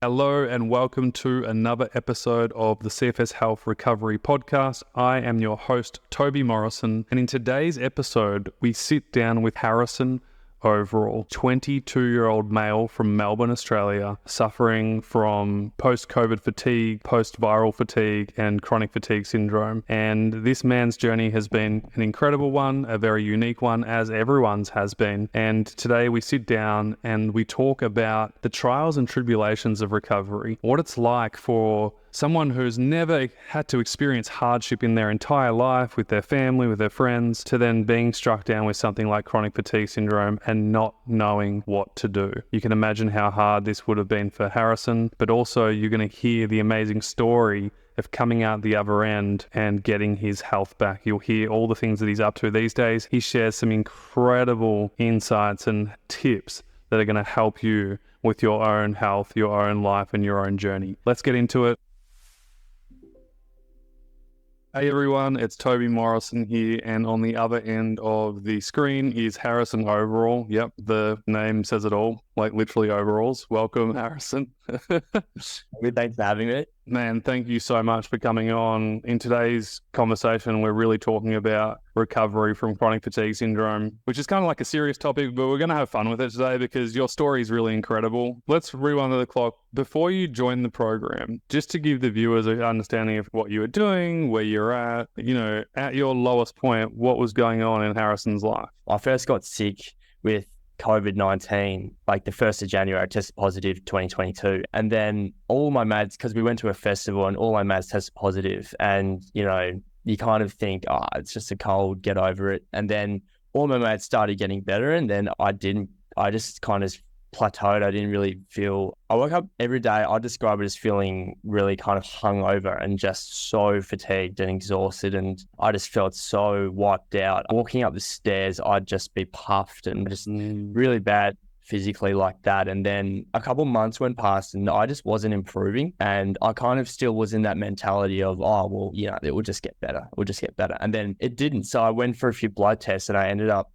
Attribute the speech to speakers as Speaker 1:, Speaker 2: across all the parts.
Speaker 1: Hello and welcome to another episode of the CFS Health Recovery Podcast. I am your host, Toby Morrison, and in today's episode, we sit down with Harrison Overall, 22-year-old male from Melbourne, Australia, suffering from post-COVID fatigue, post-viral fatigue, and chronic fatigue syndrome. And this man's journey has been an incredible one, a very unique one, as everyone's has been. And today we sit down and we talk about the trials and tribulations of recovery, what it's like for someone who's never had to experience hardship in their entire life with their family, with their friends, to then being struck down with something like chronic fatigue syndrome and not knowing what to do. You can imagine how hard this would have been for Harrison, but also you're going to hear the amazing story of coming out the other end and getting his health back. You'll hear all the things that he's up to these days. He shares some incredible insights and tips that are going to help you with your own health, your own life, and your own journey. Let's get into it. Hey everyone, it's Toby Morrison here, and on the other end of the screen is Harrison Overall. Yep, the name says it all, like literally overalls. Welcome, Harrison.
Speaker 2: Thanks for having me.
Speaker 1: Man, thank you so much for coming on. In today's conversation, we're really talking about recovery from chronic fatigue syndrome, which is kind of like a serious topic, but we're going to have fun with it today because your story is really incredible. Let's rewind the clock. Before you joined the program, just to give the viewers an understanding of what you were doing, where you're at, at your lowest point, what was going on in Harrison's life?
Speaker 2: I first got sick with COVID-19, like the 1st of January, I tested positive 2022. And then all my mates, because we went to a festival and all my mates tested positive. And, you kind of think, it's just a cold, get over it. And then all my mates started getting better. And then I just kind of plateaued. I didn't really feel, I woke up every day, I describe it as feeling really kind of hungover and just so fatigued and exhausted. And I just felt so wiped out. Walking up the stairs, I'd just be puffed and just really bad physically like that. And then a couple months went past and I just wasn't improving. And I kind of still was in that mentality of, it will just get better. We'll just get better. And then it didn't. So I went for a few blood tests and I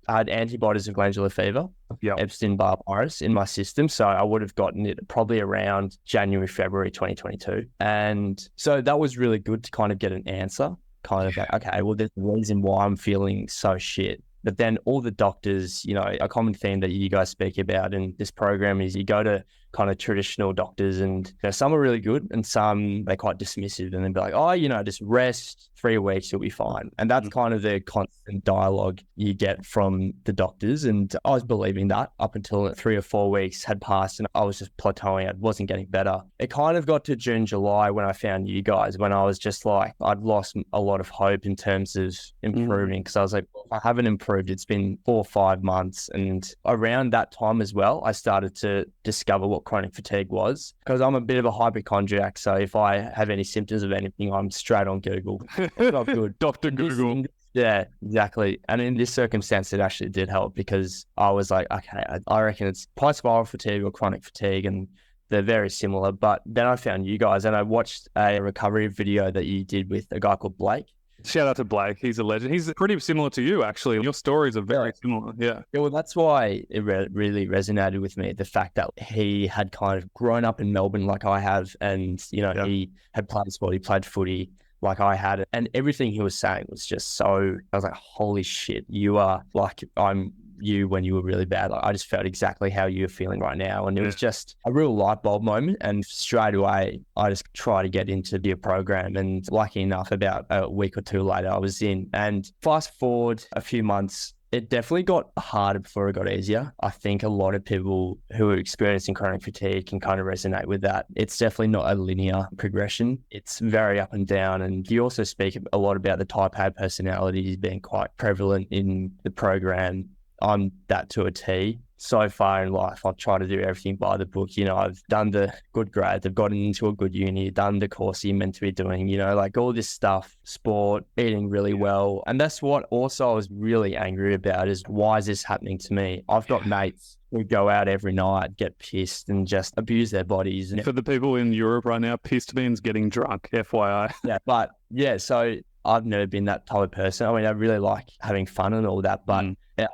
Speaker 2: had antibodies of glandular fever, Epstein-Barr virus in my system. So I would have gotten it probably around January, February 2022. And so that was really good to kind of get an answer, kind of like, okay, well, there's a reason why I'm feeling so shit. But then all the doctors, a common theme that you guys speak about in this program is you go to kind of traditional doctors and some are really good and some they're quite dismissive and they'll be like, just rest 3 weeks, you'll be fine. And that's kind of the constant dialogue you get from the doctors. And I was believing that up until 3 or 4 weeks had passed and I was just plateauing. I wasn't getting better. It kind of got to June, July when I found you guys, when I was just like, I'd lost a lot of hope in terms of improving because I was like, well, I haven't improved. It's been 4 or 5 months. And around that time as well, I started to discover what chronic fatigue was because I'm a bit of a hypochondriac. So if I have any symptoms of anything, I'm straight on Google. Not good.
Speaker 1: Dr. Google.
Speaker 2: Yeah, exactly. And in this circumstance, it actually did help because I was like, okay, I reckon it's post-viral fatigue or chronic fatigue and they're very similar. But then I found you guys and I watched a recovery video that you did with a guy called Blake.
Speaker 1: Shout out to Blake. He's a legend. He's pretty similar to you, actually. Your stories are very similar. Yeah.
Speaker 2: Well, that's why it really resonated with me. The fact that he had kind of grown up in Melbourne like I have. And, he had played sport. He played footy like I had. And everything he was saying was just so, I was like, holy shit, you are like, I'm you when you were really bad. Like, I just felt exactly how you're feeling right now. And it was just a real light bulb moment. And straight away, I just tried to get into your program. And lucky enough, about a week or two later, I was in. And fast forward a few months, it definitely got harder before it got easier. I think a lot of people who are experiencing chronic fatigue can kind of resonate with that. It's definitely not a linear progression. It's very up and down. And you also speak a lot about the type A personalities being quite prevalent in the program. I'm that to a T. So far in life, I've tried to do everything by the book. I've done the good grades, I've gotten into a good uni, done the course you're meant to be doing, like all this stuff, sport, eating really well. And that's what also I was really angry about is why is this happening to me? I've got mates who go out every night, get pissed and just abuse their bodies.
Speaker 1: For the people in Europe right now, pissed means getting drunk, FYI.
Speaker 2: So I've never been that type of person. I mean, I really like having fun and all that, but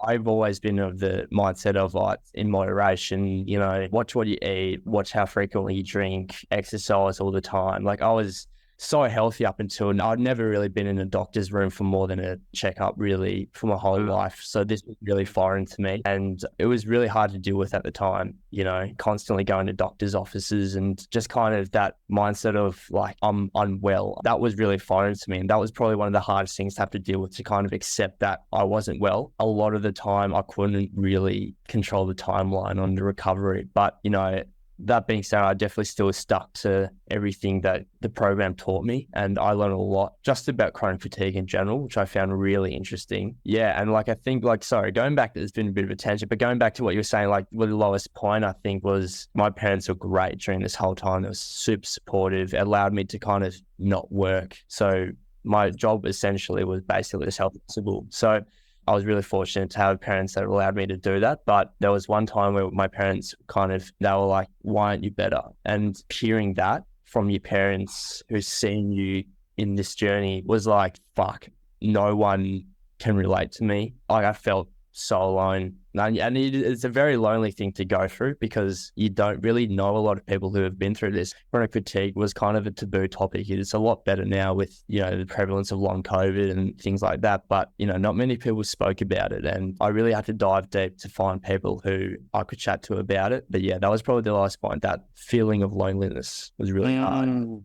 Speaker 2: I've always been of the mindset of like in moderation, watch what you eat, watch how frequently you drink, exercise all the time. Like I was so healthy up until now. I'd never really been in a doctor's room for more than a checkup really for my whole life. So this was really foreign to me and it was really hard to deal with at the time, constantly going to doctor's offices and just kind of that mindset of like, I'm unwell. That was really foreign to me. And that was probably one of the hardest things to have to deal with, to kind of accept that I wasn't well. A lot of the time I couldn't really control the timeline on the recovery, but that being said, I definitely still stuck to everything that the program taught me. And I learned a lot just about chronic fatigue in general, which I found really interesting. Yeah. And like, I think going back, there's been a bit of a tangent, but going back to what you were saying, like the lowest point, I think was my parents were great during this whole time. They were super supportive. It allowed me to kind of not work. So my job essentially was basically as health as possible. So I was really fortunate to have parents that allowed me to do that. But there was one time where my parents they were like, why aren't you better? And hearing that from your parents who's seen you in this journey was like, fuck, no one can relate to me. Like I felt so alone. And it's a very lonely thing to go through because you don't really know a lot of people who have been through this. Chronic fatigue was kind of a taboo topic. It's a lot better now with, the prevalence of long COVID and things like that. But, not many people spoke about it. And I really had to dive deep to find people who I could chat to about it. But yeah, that was probably the last point. That feeling of loneliness was really hard.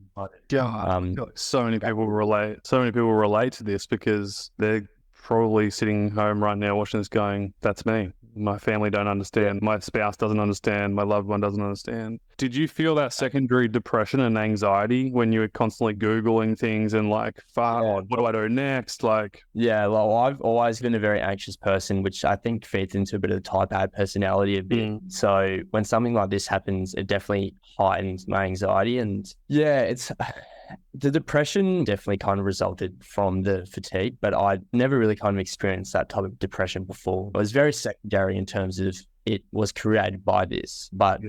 Speaker 1: God, so many people relate. So many people relate to this because they're probably sitting home right now watching this going, that's me. My family don't understand. My spouse doesn't understand. My loved one doesn't understand. Did you feel that secondary depression and anxiety when you were constantly Googling things and like, what do I do next?
Speaker 2: Yeah, well, I've always been a very anxious person, which I think feeds into a bit of the type A personality a bit. So when something like this happens, it definitely heightens my anxiety. And yeah, the depression definitely kind of resulted from the fatigue, but I never really kind of experienced that type of depression before. It was very secondary in terms of it was created by this, but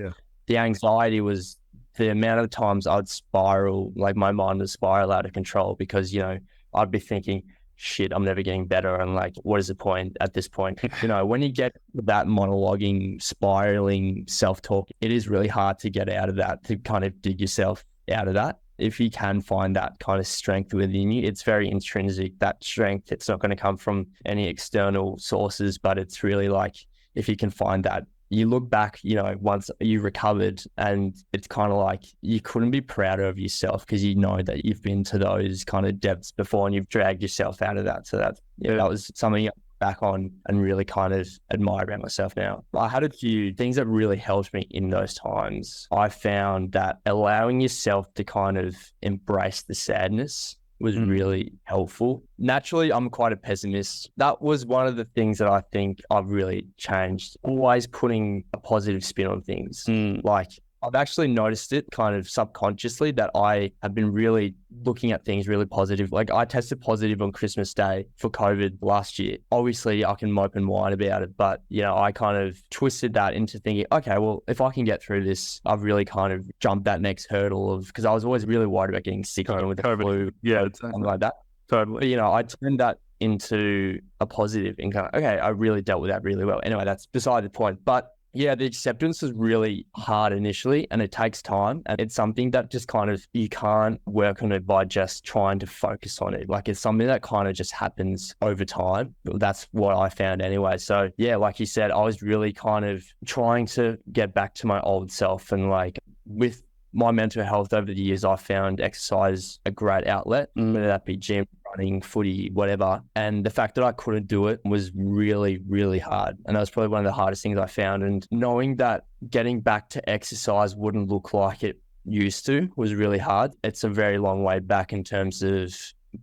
Speaker 2: the anxiety was the amount of times I'd spiral, like my mind would spiral out of control because, I'd be thinking, shit, I'm never getting better. And like, what is the point at this point? When you get that monologuing, spiraling self-talk, it is really hard to get out of that, to kind of dig yourself out of that. If you can find that kind of strength within you, it's very intrinsic, that strength. It's not going to come from any external sources, but it's really like, if you can find that, you look back, once you recovered and it's kind of like you couldn't be prouder of yourself because you know that you've been to those kind of depths before and you've dragged yourself out of that. So that was something back on and really kind of admire about myself now. I had a few things that really helped me in those times. I found that allowing yourself to kind of embrace the sadness was really helpful. Naturally, I'm quite a pessimist. That was one of the things that I think I've really changed. Always putting a positive spin on things. Like I've actually noticed it kind of subconsciously that I have been really looking at things really positive. Like I tested positive on Christmas Day for COVID last year. Obviously I can mope and whine about it, but I kind of twisted that into thinking, okay, well, if I can get through this, I've really kind of jumped that next hurdle of, because I was always really worried about getting sick again with the flu, something like that.
Speaker 1: Totally.
Speaker 2: But I turned that into a positive and kind of, okay, I really dealt with that really well. Anyway, that's beside the point. But yeah, the acceptance is really hard initially and it takes time. And it's something that just kind of, you can't work on it by just trying to focus on it. Like it's something that kind of just happens over time. That's what I found anyway. So yeah, like you said, I was really kind of trying to get back to my old self. And like with my mental health over the years, I found exercise a great outlet, whether that be gym, running, footy, whatever. And the fact that I couldn't do it was really, really hard. And that was probably one of the hardest things I found. And knowing that getting back to exercise wouldn't look like it used to was really hard. It's a very long way back in terms of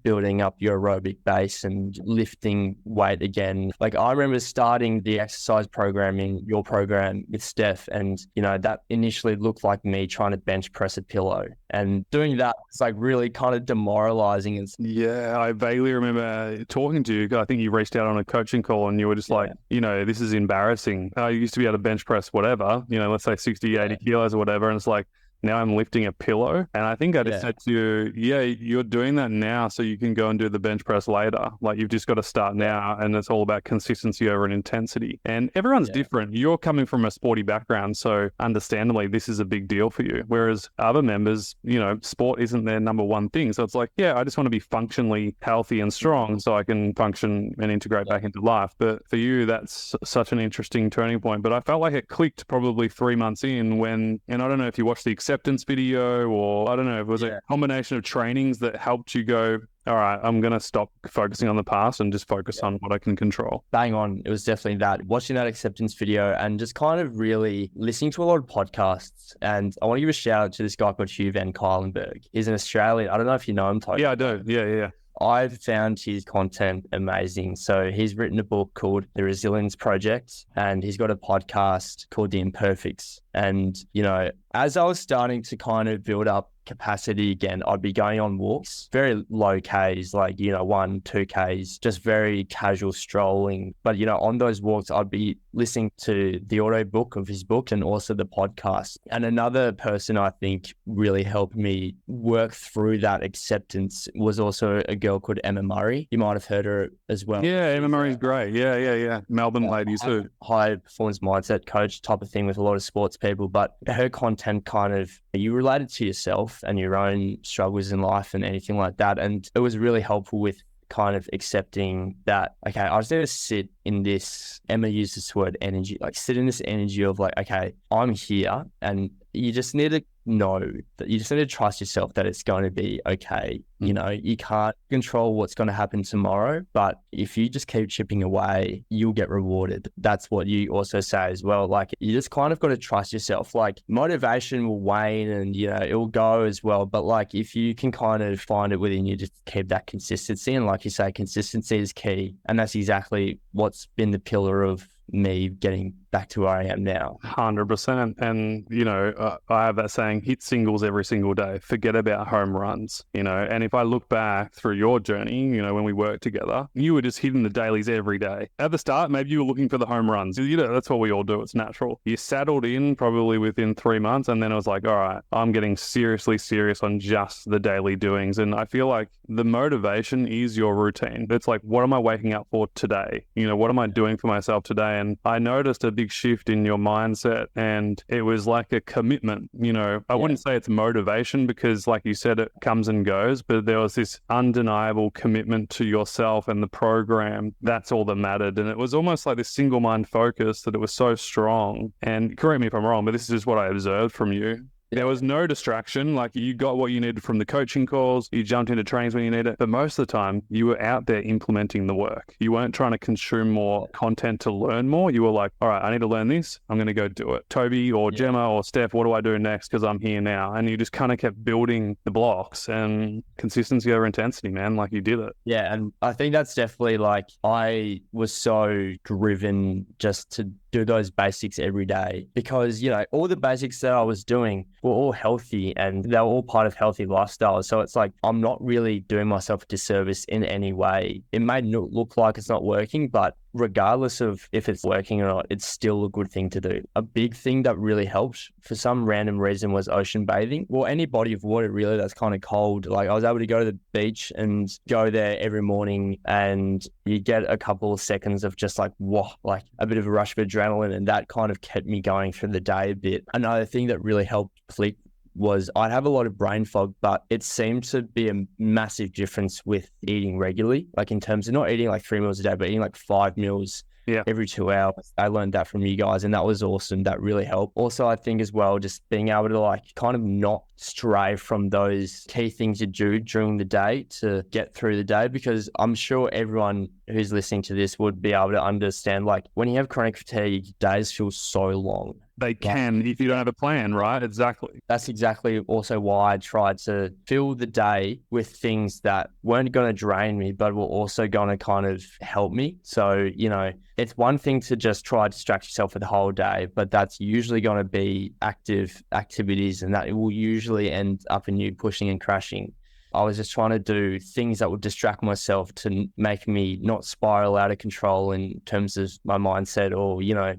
Speaker 2: building up your aerobic base and lifting weight again. Like I remember starting the exercise program in your program with Steph, and that initially looked like me trying to bench press a pillow, and doing that was like really kind of demoralizing. And
Speaker 1: yeah, I vaguely remember talking to you. I think you reached out on a coaching call and you were just like, this is embarrassing. I used to be able to bench press whatever, let's say 60, 80 kilos or whatever. And it's like, now I'm lifting a pillow. And I think I just
Speaker 2: Yeah.
Speaker 1: said to you, yeah, you're doing that now so you can go and do the bench press later. Like you've just got to start now, and it's all about consistency over an intensity. And everyone's different. You're coming from a sporty background, so understandably this is a big deal for you. Whereas other members, you know, sport isn't their number one thing. So it's like, yeah, I just want to be functionally healthy and strong so I can function and integrate back into life. But for you, that's such an interesting turning point. But I felt like it clicked probably 3 months in when, and I don't know if you watched the acceptance video, or I don't know if it was a combination of trainings that helped you go, all right, I'm going to stop focusing on the past and just focus on what I can control.
Speaker 2: Bang on. It was definitely that. Watching that acceptance video and just kind of really listening to a lot of podcasts. And I want to give a shout out to this guy called Hugh Van Cuylenberg. He's an Australian. I don't know if you know him, Toby.
Speaker 1: Yeah, I do. Yeah.
Speaker 2: I've found his content amazing. So he's written a book called The Resilience Project, and he's got a podcast called The Imperfects. And, you know, as I was starting to kind of build up capacity again, I'd be going on walks, very low Ks, like, you know, 1-2 Ks, just very casual strolling. But, you know, on those walks, I'd be listening to the audio book of his book and also the podcast. And another person I think really helped me work through that acceptance was also a girl called Emma Murray. You might have heard her as well.
Speaker 1: Yeah, Emma Murray's great. Yeah. Melbourne ladies too.
Speaker 2: High performance mindset coach type of thing with a lot of sports people, but her content kind of, you related to yourself and your own struggles in life and anything like that. And it was really helpful with kind of accepting that, okay, I just need to sit in this, Emma used this word energy, like sit in this energy of like, okay, I'm here, and you just need to know that you just need to trust yourself that it's going to be okay. You know, you can't control what's going to happen tomorrow, but if you just keep chipping away, you'll get rewarded. That's what you also say as well. Like, you just kind of got to trust yourself. Like, motivation will wane and, you know, it will go as well. But like, if you can kind of find it within you, just keep that consistency. And like you say, consistency is key. And that's exactly what's been the pillar of me getting back to where I am now.
Speaker 1: 100%. And, you know, I have that saying, hit singles every single day, forget about home runs, you know. And if I look back through your journey, you know, when we worked together, you were just hitting the dailies every day. At the start, maybe you were looking for the home runs. You know, that's what we all do. It's natural. You settled in probably within 3 months, and then it was like, all right, I'm getting seriously serious on just the daily doings. And I feel like the motivation is your routine. It's like, what am I waking up for today? You know, what am I doing for myself today? And I noticed a big shift in your mindset, and it was like a commitment. You know, I wouldn't say it's motivation because, like you said, it comes and goes, but there was this undeniable commitment to yourself and the program. That's all that mattered. And it was almost like this single mind focus that it was so strong. And correct me if I'm wrong, but this is just what I observed from you. There was no distraction. Like, you got what you needed from the coaching calls. You jumped into trainings when you needed it. But most of the time, you were out there implementing the work. You weren't trying to consume more content to learn more. You were like, all right, I need to learn this. I'm going to go do it. Toby or Gemma or Steph, what do I do next? Because I'm here now. And you just kind of kept building the blocks, and consistency over intensity, man. Like, you did it.
Speaker 2: Yeah. And I think that's definitely, like, I was so driven just to do those basics every day because, you know, all the basics that I was doing were all healthy and they were all part of healthy lifestyles. So it's like, I'm not really doing myself a disservice in any way. It may look like it's not working, but regardless of if it's working or not, it's still a good thing to do. A big thing that really helped for some random reason was ocean bathing. Well, any body of water really that's kind of cold. Like, I was able to go to the beach and go there every morning, and you get a couple of seconds of just like, whoa, like a bit of a rush of adrenaline, and that kind of kept me going through the day a bit. Another thing that really helped click was I'd have a lot of brain fog, but it seemed to be a massive difference with eating regularly, like in terms of not eating like 3 meals a day, but eating like 5 meals every 2 hours. I learned that from you guys, and that was awesome. That really helped. Also, I think as well, just being able to like kind of not stray from those key things you do during the day to get through the day, because I'm sure everyone who's listening to this would be able to understand, like, when you have chronic fatigue, days feel so long.
Speaker 1: They can if you don't have a plan, right? Exactly.
Speaker 2: That's exactly also why I tried to fill the day with things that weren't going to drain me, but were also going to kind of help me. So, you know, it's one thing to just try to distract yourself for the whole day, but that's usually going to be active activities, and that will usually end up in you pushing and crashing. I was just trying to do things that would distract myself to make me not spiral out of control in terms of my mindset, or, you know,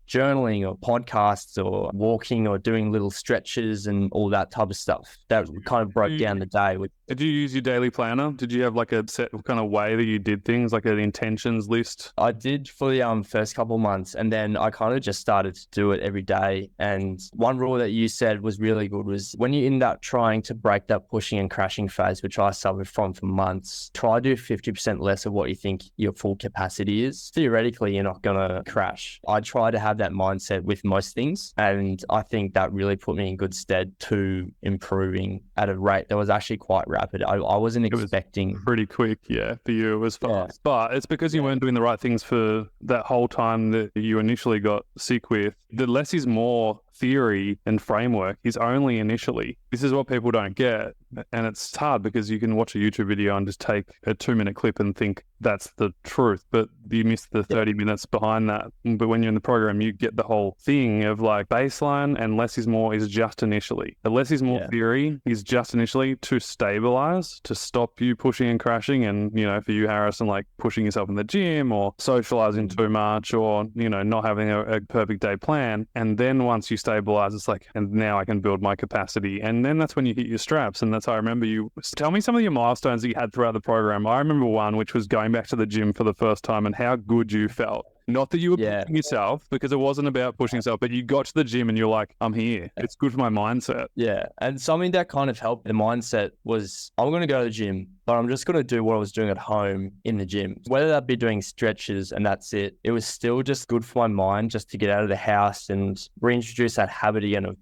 Speaker 2: journaling or podcasts or walking or doing little stretches and all that type of stuff. That kind of broke down the day.
Speaker 1: Did you use your daily planner? Did you have like a set kind of way that you did things, like an intentions list?
Speaker 2: I did for the first couple of months, and then I kind of just started to do it every day. And one rule that you said was really good was when you end up trying to break that pushing and crashing phase, which I suffered from for months, try to do 50% less of what you think your full capacity is. Theoretically, you're not going to crash. I try to have that mindset with most things, and I think that really put me in good stead to improving at a rate that was actually quite rapid. I wasn't expecting.
Speaker 1: Pretty quick, yeah, for you it was fast. Yeah. But it's because you weren't doing the right things for that whole time that you initially got sick with. The less is more theory and framework is only initially. This is what people don't get. And it's hard because you can watch a YouTube video and just take a 2-minute clip and think that's the truth, but you miss the 30 minutes behind that. But when you're in the program, you get the whole thing of like baseline, and less is more is just initially. The less is more theory is just initially to stabilize, to stop you pushing and crashing. And, you know, for you, Harrison, like pushing yourself in the gym or socializing too much or, you know, not having a perfect day plan. And then once you stabilize, it's like, and now I can build my capacity. And then that's when you hit your straps. And that's how I remember you. Tell me some of your milestones that you had throughout the program. I remember one, which was going back to the gym for the first time and how good you felt. Not that you were pushing yourself, because it wasn't about pushing yourself, but you got to the gym and you're like, I'm here. It's good for my mindset.
Speaker 2: Yeah. And something that kind of helped the mindset was, I'm going to go to the gym, but I'm just going to do what I was doing at home in the gym. Whether that be doing stretches and that's it, it was still just good for my mind just to get out of the house and reintroduce that habit again of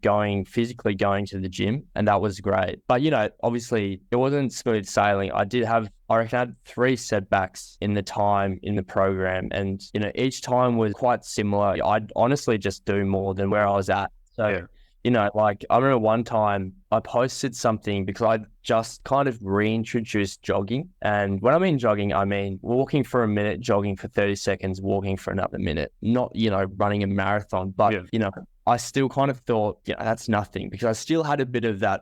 Speaker 2: physically going to the gym. And that was great. But, you know, obviously it wasn't smooth sailing. I reckon I had 3 setbacks in the time in the program. And, you know, each time was quite similar. I'd honestly just do more than where I was at. So, you know, like I remember one time I posted something because I just kind of reintroduced jogging. And when I mean jogging, I mean walking for a minute, jogging for 30 seconds, walking for another minute, not, you know, running a marathon, but, you know, I still kind of thought, yeah, that's nothing, because I still had a bit of that,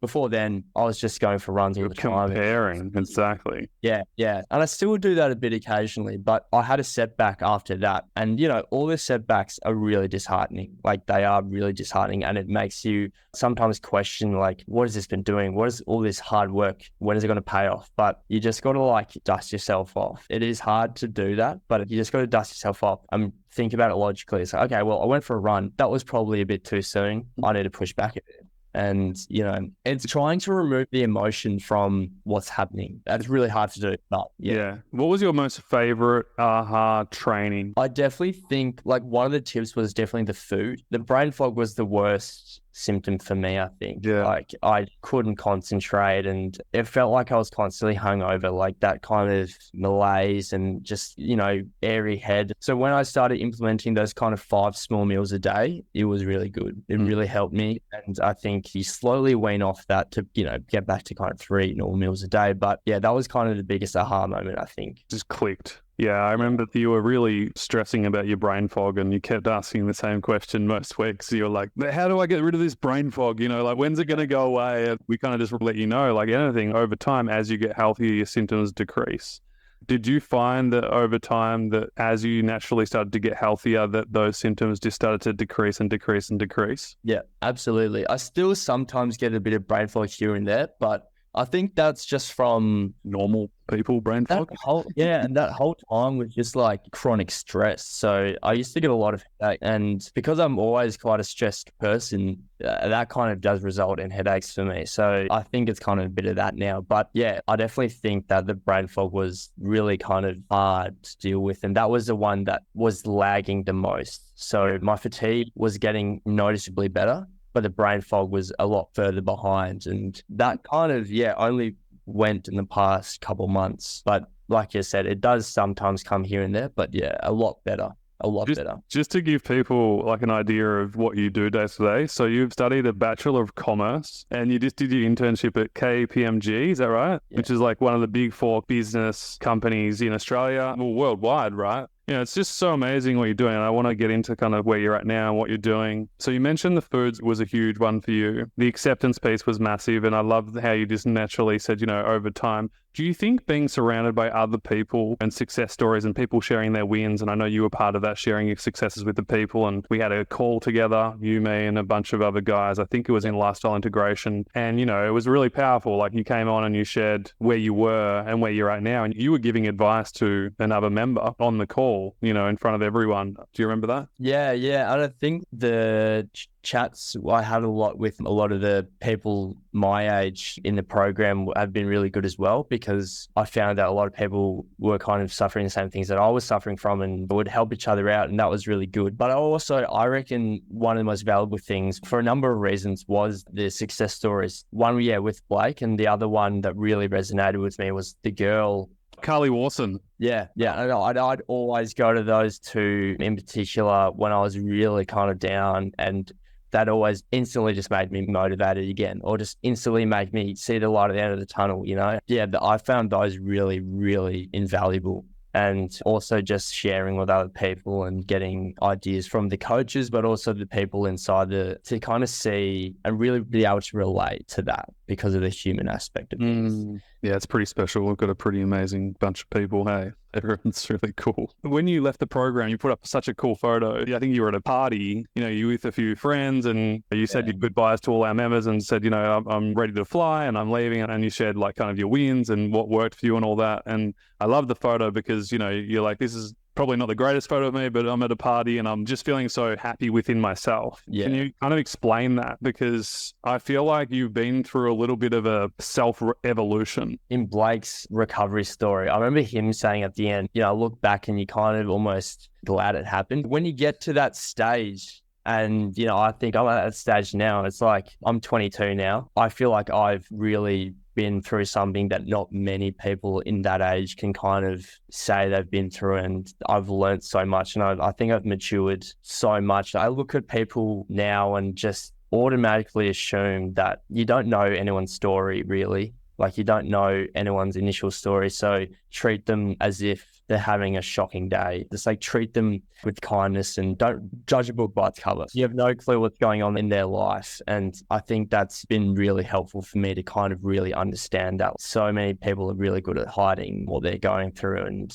Speaker 2: before then I was just going for runs all the time.
Speaker 1: Comparing, exactly.
Speaker 2: Yeah. And I still do that a bit occasionally, but I had a setback after that. And, you know, all the setbacks are really disheartening. Like they are really disheartening, and it makes you sometimes question, like, what has this been doing? What is all this hard work? When is it going to pay off? But you just got to like dust yourself off. It is hard to do that, but you just got to dust yourself off and think about it logically. It's like, okay, well, I went for a run. That was probably a bit too soon. I need to push back a bit. And, you know, it's trying to remove the emotion from what's happening. That's really hard to do. But
Speaker 1: yeah. What was your most favorite AHA training?
Speaker 2: I definitely think like one of the tips was definitely the food. The brain fog was the worst symptom for me, I think.
Speaker 1: Yeah.
Speaker 2: Like I couldn't concentrate, and it felt like I was constantly hungover, like that kind of malaise and just, you know, airy head. So when I started implementing those kind of 5 small meals a day, it was really good. It really helped me. And I think you slowly wean off that to, you know, get back to kind of 3 normal meals a day. But yeah, that was kind of the biggest aha moment, I think.
Speaker 1: Just clicked. Yeah, I remember you were really stressing about your brain fog, and you kept asking the same question most weeks. You were like, how do I get rid of this brain fog? You know, like, when's it going to go away? And we kind of just let you know, like anything, over time, as you get healthier, your symptoms decrease. Did you find that over time, that as you naturally started to get healthier, that those symptoms just started to decrease and decrease and decrease?
Speaker 2: Yeah, absolutely. I still sometimes get a bit of brain fog here and there, but I think that's just from
Speaker 1: normal people, brain fog.
Speaker 2: And that whole time was just like chronic stress. So I used to get a lot of headache, and because I'm always quite a stressed person, that kind of does result in headaches for me. So I think it's kind of a bit of that now. But yeah, I definitely think that the brain fog was really kind of hard to deal with, and that was the one that was lagging the most. So my fatigue was getting noticeably better, but the brain fog was a lot further behind. And that kind of, only went in the past couple months. But like you said, it does sometimes come here and there, but yeah, a lot better. Better.
Speaker 1: Just to give people like an idea of what you do day to day. So you've studied a Bachelor of Commerce, and you just did your internship at KPMG, is that right? Yeah. Which is like one of the big 4 business companies in Australia, well, worldwide, right? You know, it's just so amazing what you're doing. And I want to get into kind of where you're at now and what you're doing. So you mentioned the foods was a huge one for you. The acceptance piece was massive. And I love how you just naturally said, you know, over time, Do you think being surrounded by other people and success stories and people sharing their wins, and I know you were part of that, sharing your successes with the people, and we had a call together, you, me, and a bunch of other guys, I think it was in Lifestyle Integration, and, it was really powerful. Like, you came on and you shared where you were and where you're at now, and you were giving advice to another member on the call, in front of everyone. Do you remember that?
Speaker 2: Yeah. And I think the chats I had a lot with a lot of the people my age in the program have been really good as well, because I found that a lot of people were kind of suffering the same things that I was suffering from and would help each other out, and that was really good. But I reckon one of the most valuable things for a number of reasons was the success stories. One, with Blake, and the other one that really resonated with me was the girl,
Speaker 1: Carly Warson.
Speaker 2: Yeah. And I'd always go to those two in particular when I was really kind of down, and that always instantly just made me motivated again, or just instantly made me see the light at the end of the tunnel, I found those really, really invaluable. And also just sharing with other people and getting ideas from the coaches, but also the people inside to kind of see and really be able to relate to that because of the human aspect of things.
Speaker 1: Yeah, it's pretty special. We've got a pretty amazing bunch of people. Hey, everyone's really cool. When you left the program, you put up such a cool photo. I think you were at a party, you with a few friends, and you said your goodbyes to all our members and said, I'm ready to fly and I'm leaving. And you shared like kind of your wins and what worked for you and all that. And I love the photo because, you're like, this is probably not the greatest photo of me, but I'm at a party and I'm just feeling so happy within myself. Yeah. Can you kind of explain that? Because I feel like you've been through a little bit of a self-evolution.
Speaker 2: In Blake's recovery story, I remember him saying at the end, I look back and you kind of almost glad it happened. When you get to that stage, and, I think I'm at that stage now, it's like I'm 22 now. I feel like I've really been through something that not many people in that age can kind of say they've been through, and I've learned so much, and I think I've matured so much. I look at people now and just automatically assume that you don't know anyone's story really. Like, you don't know anyone's initial story, so treat them as if they're having a shocking day. Just like treat them with kindness and don't judge a book by its cover. You have no clue what's going on in their life. And I think that's been really helpful for me to kind of really understand that so many people are really good at hiding what they're going through, and,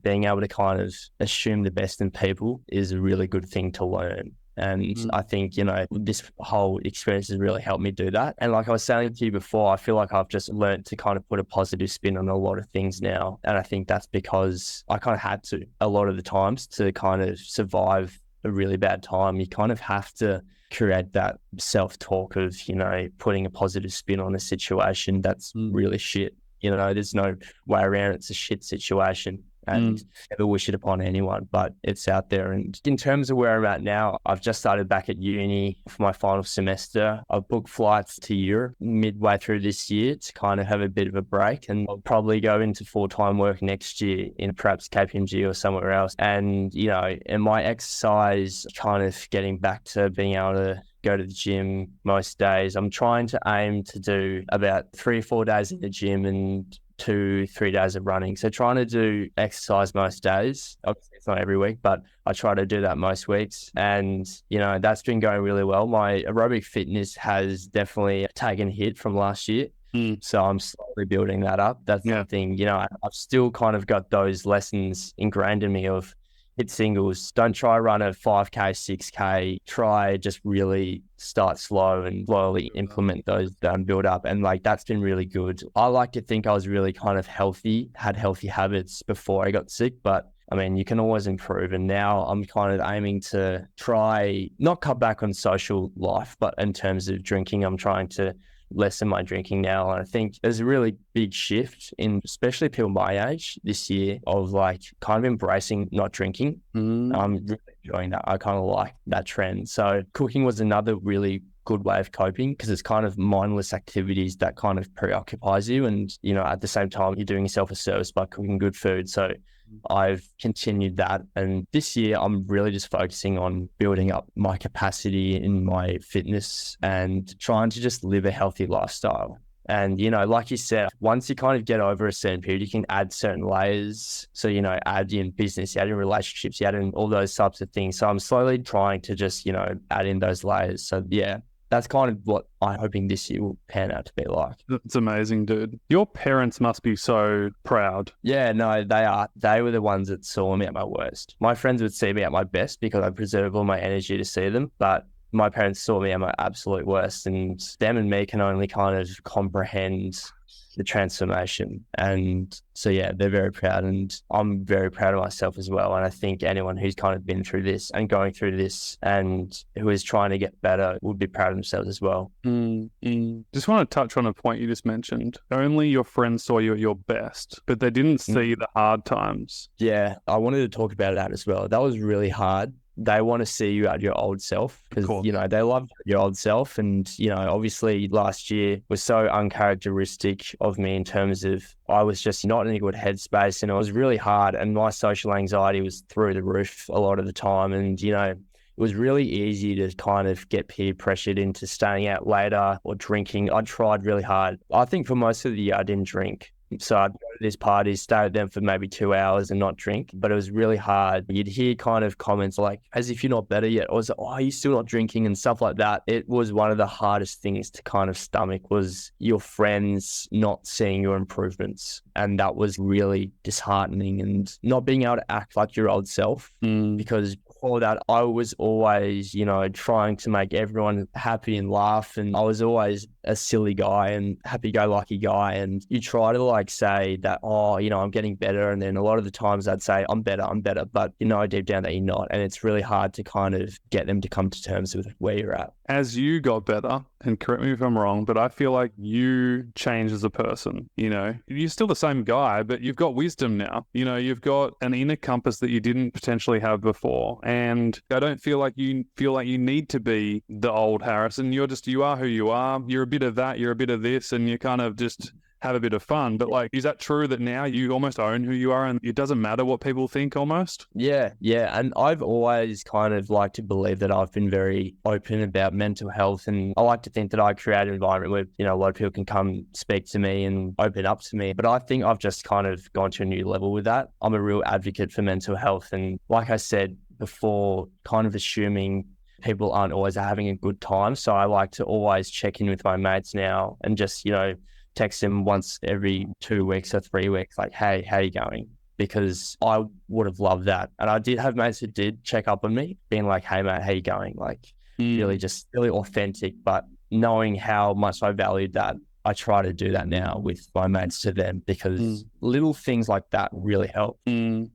Speaker 2: being able to kind of assume the best in people is a really good thing to learn. And I think, this whole experience has really helped me do that. And like I was saying to you before, I feel like I've just learned to kind of put a positive spin on a lot of things now. And I think that's because I kind of had to a lot of the times to kind of survive a really bad time. You kind of have to create that self-talk of, putting a positive spin on a situation that's really shit. There's no way around it. It's a shit situation. And never wish it upon anyone, but it's out there. And in terms of where I'm at now, I've just started back at uni for my final semester. I've booked flights to Europe midway through this year to kind of have a bit of a break, and I'll probably go into full-time work next year in perhaps KPMG or somewhere else. And, and my exercise, kind of getting back to being able to go to the gym most days. I'm trying to aim to do about 3 or 4 days in the gym and 2-3 days of running. So trying to do exercise most days. Obviously it's not every week, but I try to do that most weeks. And, that's been going really well. My aerobic fitness has definitely taken a hit from last year. So I'm slowly building that up. That's something, I've still kind of got those lessons ingrained in me of hit singles. Don't try run a 5K, 6K. Try just really start slow and slowly implement those build up. And like, that's been really good. I like to think I was really kind of healthy, had healthy habits before I got sick, but I mean, you can always improve. And now I'm kind of aiming to try not cut back on social life, but in terms of drinking, I'm trying to lessen my drinking now. And I think there's a really big shift in especially people my age this year of like kind of embracing not drinking. I'm really enjoying that. I kind of like that trend. So cooking was another really good way of coping, because it's kind of mindless activities that kind of preoccupies you. And, at the same time, you're doing yourself a service by cooking good food. So I've continued that. And this year, I'm really just focusing on building up my capacity in my fitness and trying to just live a healthy lifestyle. And, like you said, once you kind of get over a certain period, you can add certain layers. So, add in business, you add in relationships, you add in all those types of things. So I'm slowly trying to just, add in those layers. So yeah, that's kind of what I'm hoping this year will pan out to be like.
Speaker 1: That's amazing, dude. Your parents must be so proud.
Speaker 2: Yeah, no, they are. They were the ones that saw me at my worst. My friends would see me at my best because I preserve all my energy to see them, but my parents saw me at my absolute worst, and them and me can only kind of comprehend the transformation. And so, yeah, they're very proud, and I'm very proud of myself as well. And I think anyone who's kind of been through this and going through this and who is trying to get better would be proud of themselves as well.
Speaker 1: Just want to touch on a point you just mentioned. Only your friends saw you at your best, but they didn't see the hard times.
Speaker 2: Yeah, I wanted to talk about that as well. That was really hard. They want to see you at your old self because, you know, they love your old self. And, you know, obviously last year was so uncharacteristic of me in terms of I was just not in a good headspace, and it was really hard. And my social anxiety was through the roof a lot of the time. And, you know, it was really easy to kind of get peer pressured into staying out later or drinking. I tried really hard. I think for most of the year, I didn't drink. So I'd go to these parties, stay at them for maybe 2 hours and not drink, but it was really hard. You'd hear kind of comments like, as if you're not better yet, or oh, are you still not drinking and stuff like that. It was one of the hardest things to kind of stomach was your friends not seeing your improvements. And that was really disheartening, and not being able to act like your old self because before that, I was always, you know, trying to make everyone happy and laugh. And I was always a silly guy and happy-go-lucky guy. And you try to like say that, oh, you know, I'm getting better. And then a lot of the times I'd say, I'm better. But you know, deep down that you're not. And it's really hard to kind of get them to come to terms with where you're at.
Speaker 1: As you got better, and correct me if I'm wrong, but I feel like you changed as a person. You know, you're still the same guy, but you've got wisdom now. You know, you've got an inner compass that you didn't potentially have before. And I don't feel like you need to be the old Harrison. You are who you are. You're a bit of that, you're a bit of this, and you kind of just have a bit of fun. But like, is that true that now you almost own who you are and it doesn't matter what people think almost?
Speaker 2: Yeah. And I've always kind of liked to believe that I've been very open about mental health, and I like to think that I create an environment where, you know, a lot of people can come speak to me and open up to me. But I think I've just kind of gone to a new level with that. I'm a real advocate for mental health. And like I said before, kind of assuming people aren't always having a good time. So I like to always check in with my mates now and just, you know, text them once every 2 weeks or 3 weeks, like, hey, how you going? Because I would have loved that. And I did have mates who did check up on me, being like, hey, mate, how you going? Like, really just really authentic. But knowing how much I valued that, I try to do that now with my mates to them, because little things like that really help.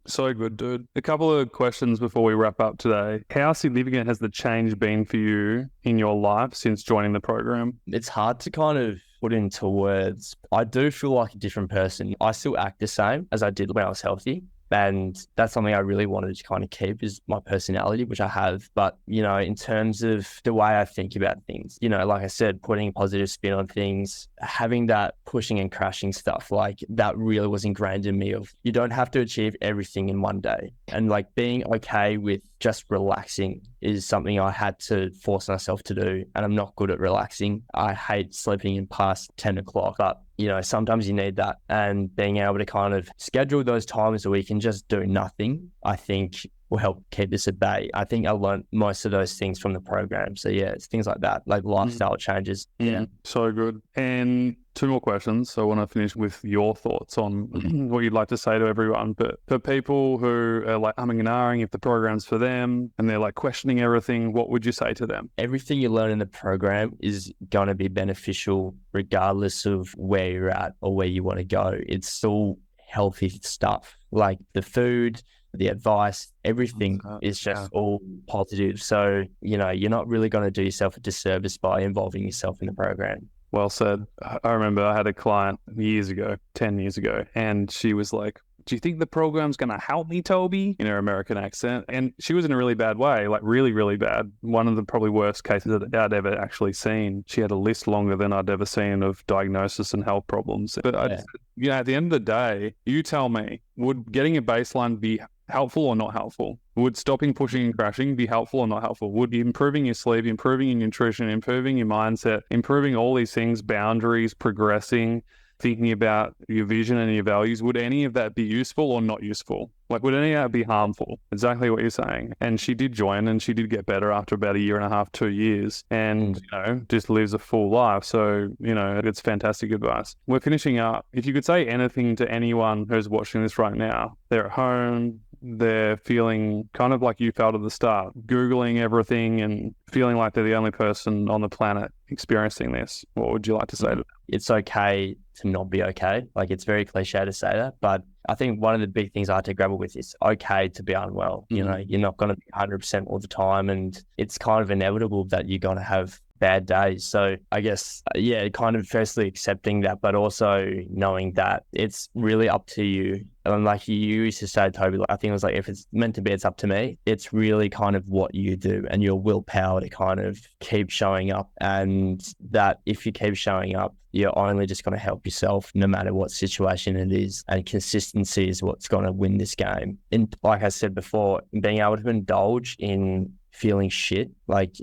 Speaker 1: So good, dude. A couple of questions before we wrap up today. How significant has the change been for you in your life since joining the program?
Speaker 2: It's hard to kind of put into words. I do feel like a different person. I still act the same as I did when I was healthy. And that's something I really wanted to kind of keep, is my personality, which I have. But, you know, in terms of the way I think about things, you know, like I said, putting a positive spin on things, having that pushing and crashing stuff, like that really was ingrained in me of you don't have to achieve everything in one day. And like being okay with just relaxing is something I had to force myself to do. And I'm not good at relaxing. I hate sleeping in past 10 o'clock, but you know, sometimes you need that, and being able to kind of schedule those times where we can just do nothing, I think will help keep this at bay. I think I learned most of those things from the program. So yeah, it's things like that, like lifestyle changes. Yeah.
Speaker 1: So good. And 2 more questions. So I want to finish with your thoughts on what you'd like to say to everyone. But for people who are like umming and ahhing if the program's for them and they're like questioning everything, what would you say to them?
Speaker 2: Everything you learn in the program is going to be beneficial regardless of where you're at or where you want to go. It's still healthy stuff, like the food, the advice, everything is just all positive. So, you know, you're not really going to do yourself a disservice by involving yourself in the program.
Speaker 1: Well said. I remember I had a client 10 years ago, and she was like, do you think the program's going to help me, Toby? In her American accent. And she was in a really bad way, like really, really bad. One of the probably worst cases that I'd ever actually seen. She had a list longer than I'd ever seen of diagnosis and health problems. But you know, at the end of the day, you tell me, would getting a baseline be helpful or not helpful? Would stopping pushing and crashing be helpful or not helpful? Would improving your sleep, improving your nutrition, improving your mindset, improving all these things, boundaries, progressing, thinking about your vision and your values, would any of that be useful or not useful? Like, would any of that be harmful? Exactly what you're saying. And she did join and she did get better after about a year and a half, 2 years, and, just lives a full life. So, it's fantastic advice. We're finishing up. If you could say anything to anyone who's watching this right now, they're at home, they're feeling kind of like you felt at the start, Googling everything and feeling like they're the only person on the planet experiencing this, what would you like to say to them?
Speaker 2: It's okay to not be okay. Like, it's very cliche to say that, but I think one of the big things I had to grapple with is okay to be unwell.
Speaker 1: Mm-hmm.
Speaker 2: You're not going to be 100% all the time, and it's kind of inevitable that you're going to have bad days. So I guess, kind of firstly accepting that, but also knowing that it's really up to you. And like you used to say, Toby, I think it was like, if it's meant to be, it's up to me. It's really kind of what you do and your willpower to kind of keep showing up. And that if you keep showing up, you're only just going to help yourself no matter what situation it is. And consistency is what's going to win this game. And like I said before, being able to indulge in feeling shit, like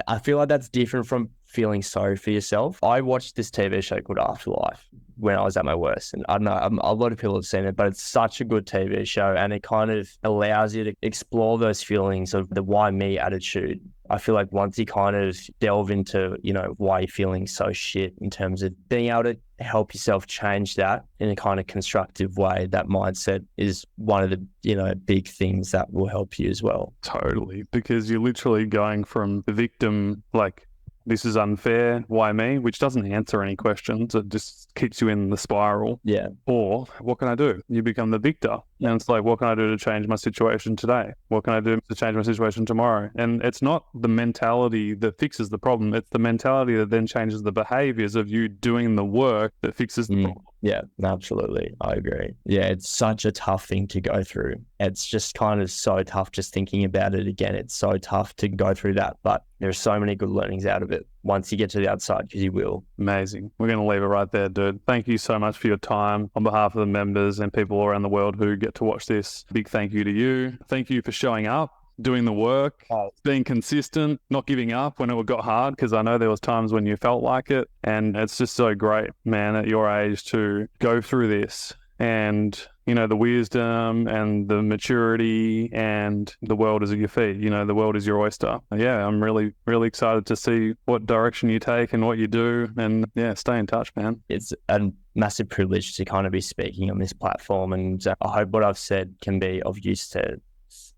Speaker 2: I feel like that's different from feeling sorry for yourself. I watched this TV show called Afterlife when I was at my worst, and I don't know, a lot of people have seen it, but it's such a good TV show, and it kind of allows you to explore those feelings of the why me attitude. I feel like once you kind of delve into, why you're feeling so shit, in terms of being able to help yourself change that in a kind of constructive way, that mindset is one of the, big things that will help you as well.
Speaker 1: Totally. Because you're literally going from the victim, like, this is unfair, why me? Which doesn't answer any questions. It just keeps you in the spiral.
Speaker 2: Yeah.
Speaker 1: Or what can I do? You become the victor. And it's like, what can I do to change my situation today? What can I do to change my situation tomorrow? And it's not the mentality that fixes the problem. It's the mentality that then changes the behaviors of you doing the work that fixes the problem.
Speaker 2: Yeah, absolutely. I agree. Yeah, it's such a tough thing to go through. It's just kind of so tough just thinking about it again. It's so tough to go through that, but there's so many good learnings out of it once you get to the outside, because you will.
Speaker 1: Amazing. We're going to leave it right there, dude. Thank you so much for your time on behalf of the members and people all around the world who get to watch this. Big thank you to you. Thank you for showing up, doing the work, being consistent, not giving up when it got hard, because I know there was times when you felt like it. And it's just so great, man, at your age to go through this and, the wisdom and the maturity, and the world is at your feet. The world is your oyster. Yeah, I'm really, really excited to see what direction you take and what you do. And stay in touch, man.
Speaker 2: It's a massive privilege to kind of be speaking on this platform. And I hope what I've said can be of use to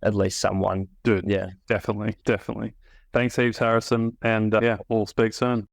Speaker 2: at least someone.
Speaker 1: Dude,
Speaker 2: yeah,
Speaker 1: definitely. Thanks heaps, Harrison. And we'll speak soon.